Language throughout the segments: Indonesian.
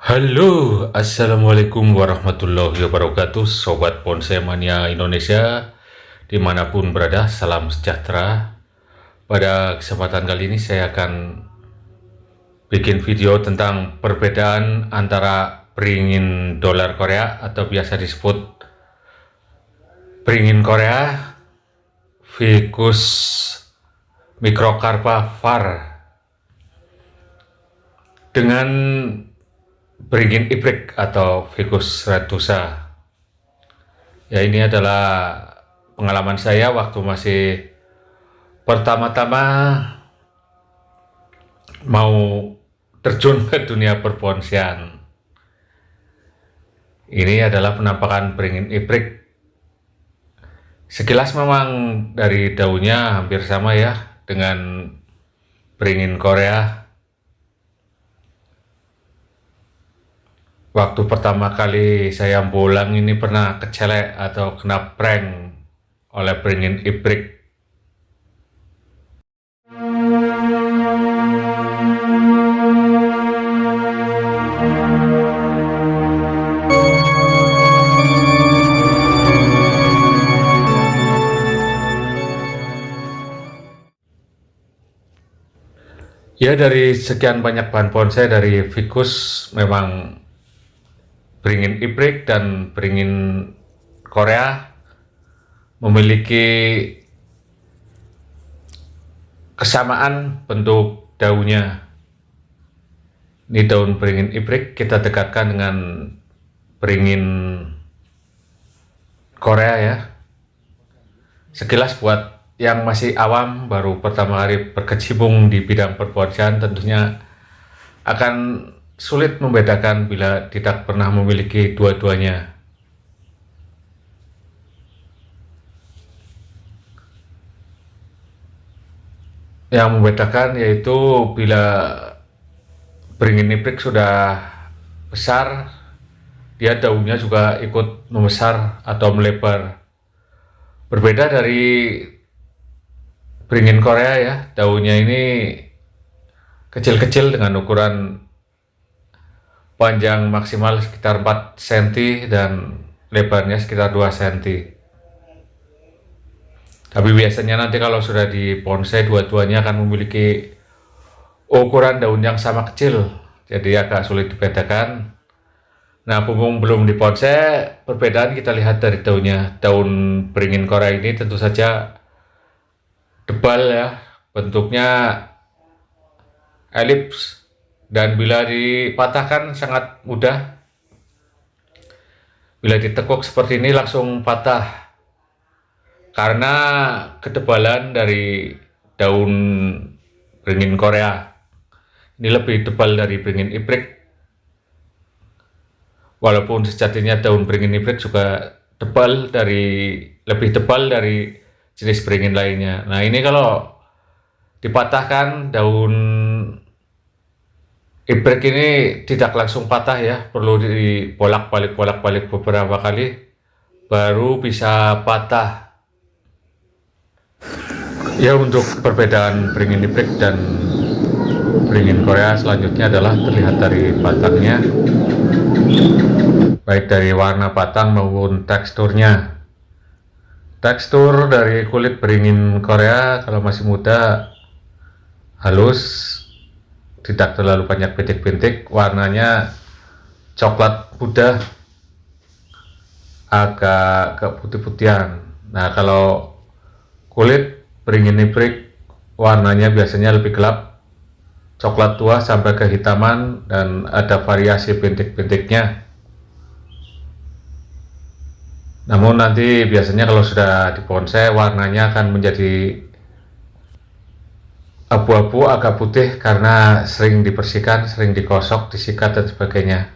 Halo, Assalamualaikum warahmatullahi wabarakatuh, Sobat Bonsai Mania Indonesia, dimanapun berada, salam sejahtera. Pada kesempatan kali ini saya akan bikin video tentang perbedaan antara beringin dolar Korea atau biasa disebut beringin Korea, Ficus microcarpa var, dengan beringin ibrik atau Ficus retusa. Ya, ini adalah pengalaman saya waktu masih pertama-tama mau terjun ke dunia perbonsaian. Ini adalah penampakan beringin ibrik. Sekilas memang dari daunnya hampir sama ya dengan beringin Korea. Waktu pertama kali saya bolang ini pernah kecelek atau kena prank oleh beringin ibrik. Ya, dari sekian banyak bahan bonsai dari Ficus, memang beringin ibrik dan beringin Korea memiliki kesamaan bentuk daunnya. Ini daun beringin ibrik kita dekatkan dengan beringin Korea ya. Sekilas buat yang masih awam baru pertama kali berkecimpung di bidang perbonsaian tentunya akan sulit membedakan bila tidak pernah memiliki dua-duanya. Yang membedakan yaitu bila beringin ibrik sudah besar, dia daunnya juga ikut membesar atau melebar. Berbeda dari beringin Korea ya, daunnya ini kecil-kecil dengan ukuran panjang maksimal sekitar 4 cm dan lebarnya sekitar 2 cm. Tapi biasanya nanti kalau sudah di bonsai dua-duanya akan memiliki ukuran daun yang sama kecil, jadi agak sulit dibedakan. Nah, mumpung belum di bonsai, perbedaan kita lihat dari daunnya. Daun beringin Korea ini tentu saja tebal ya, bentuknya elips, dan bila dipatahkan sangat mudah. Bila ditekuk seperti ini langsung patah karena ketebalan dari daun beringin Korea. Ini lebih tebal dari beringin ibrik. Walaupun sejatinya daun beringin ibrik juga lebih tebal dari jenis beringin lainnya. Nah, ini kalau dipatahkan daun ibrik ini tidak langsung patah ya, perlu dibolak-balik beberapa kali baru bisa patah. Ya, untuk perbedaan beringin ibrik dan beringin Korea selanjutnya adalah terlihat dari batangnya, baik dari warna batang maupun teksturnya. Tekstur dari kulit beringin Korea kalau masih muda halus, tidak terlalu banyak bintik-bintik, warnanya coklat muda, agak keputih-putihan. Nah, kalau kulit beringin ibrik warnanya biasanya lebih gelap, coklat tua sampai kehitaman, dan ada variasi bintik-bintiknya. Namun nanti biasanya kalau sudah di bonsai warnanya akan menjadi abu-abu agak putih karena sering dibersihkan, sering digosok, disikat dan sebagainya.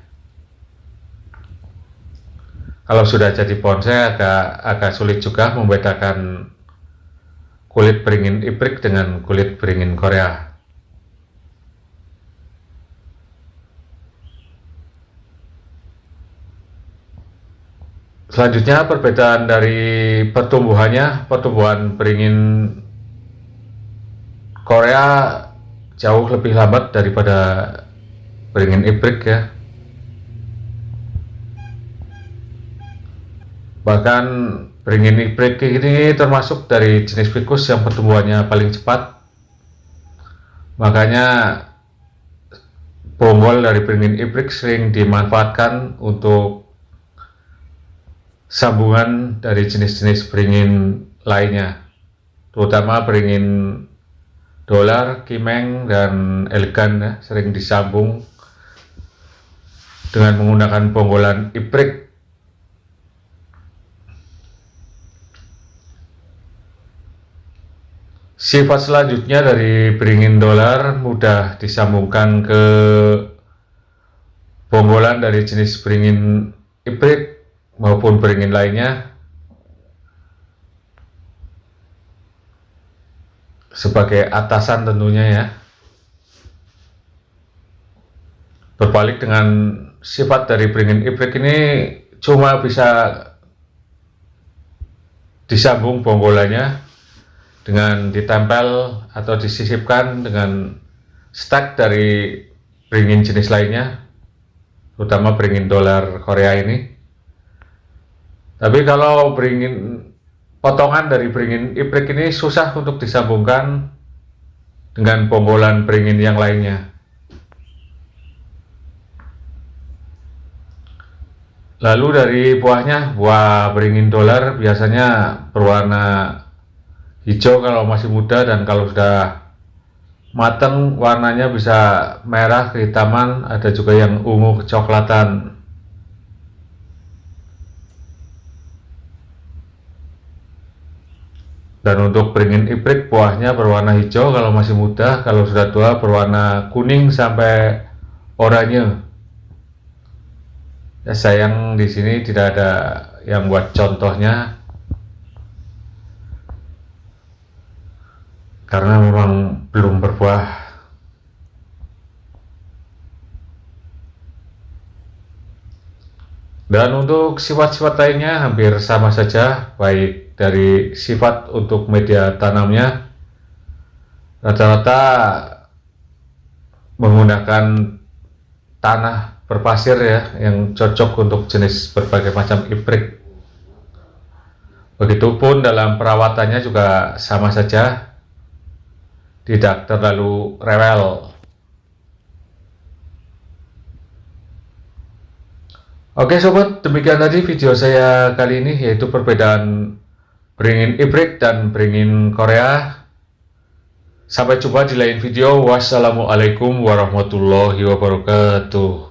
Kalau sudah jadi bonsai agak sulit juga membedakan kulit beringin ibrik dengan kulit beringin Korea. Selanjutnya perbedaan dari pertumbuhan beringin Korea jauh lebih lambat daripada beringin ibrik ya. Bahkan beringin ibrik ini termasuk dari jenis ficus yang pertumbuhannya paling cepat. Makanya bonggol dari beringin ibrik sering dimanfaatkan untuk sambungan dari jenis-jenis beringin lainnya, terutama beringin dolar, kimeng, dan elegan ya, sering disambung dengan menggunakan bonggolan ibrik. Sifat selanjutnya dari beringin dolar mudah disambungkan ke bonggolan dari jenis beringin ibrik maupun beringin lainnya, sebagai atasan tentunya ya. Berbalik dengan sifat dari beringin ibrik ini, cuma bisa disambung bonggolannya dengan ditempel atau disisipkan dengan stack dari beringin jenis lainnya, terutama beringin dolar Korea ini. Tapi kalau beringin potongan dari beringin ibrik ini susah untuk disambungkan dengan bonggolan beringin yang lainnya. Lalu dari buahnya, buah beringin dolar biasanya berwarna hijau kalau masih muda, dan kalau sudah matang warnanya bisa merah kehitaman, ada juga yang ungu kecoklatan. Dan untuk beringin ibrik, buahnya berwarna hijau kalau masih muda, kalau sudah tua berwarna kuning sampai oranye. Ya, sayang di sini tidak ada yang buat contohnya, karena memang belum berbuah. Dan untuk sifat-sifat lainnya hampir sama saja, baik dari sifat untuk media tanamnya, rata-rata menggunakan tanah berpasir ya, yang cocok untuk jenis berbagai macam ibrik. Begitupun dalam perawatannya juga sama saja, tidak terlalu rewel. Oke sobat, demikian tadi video saya kali ini, yaitu perbedaan beringin ibrik dan beringin Korea. Sampai jumpa di lain video. Wassalamualaikum warahmatullahi wabarakatuh.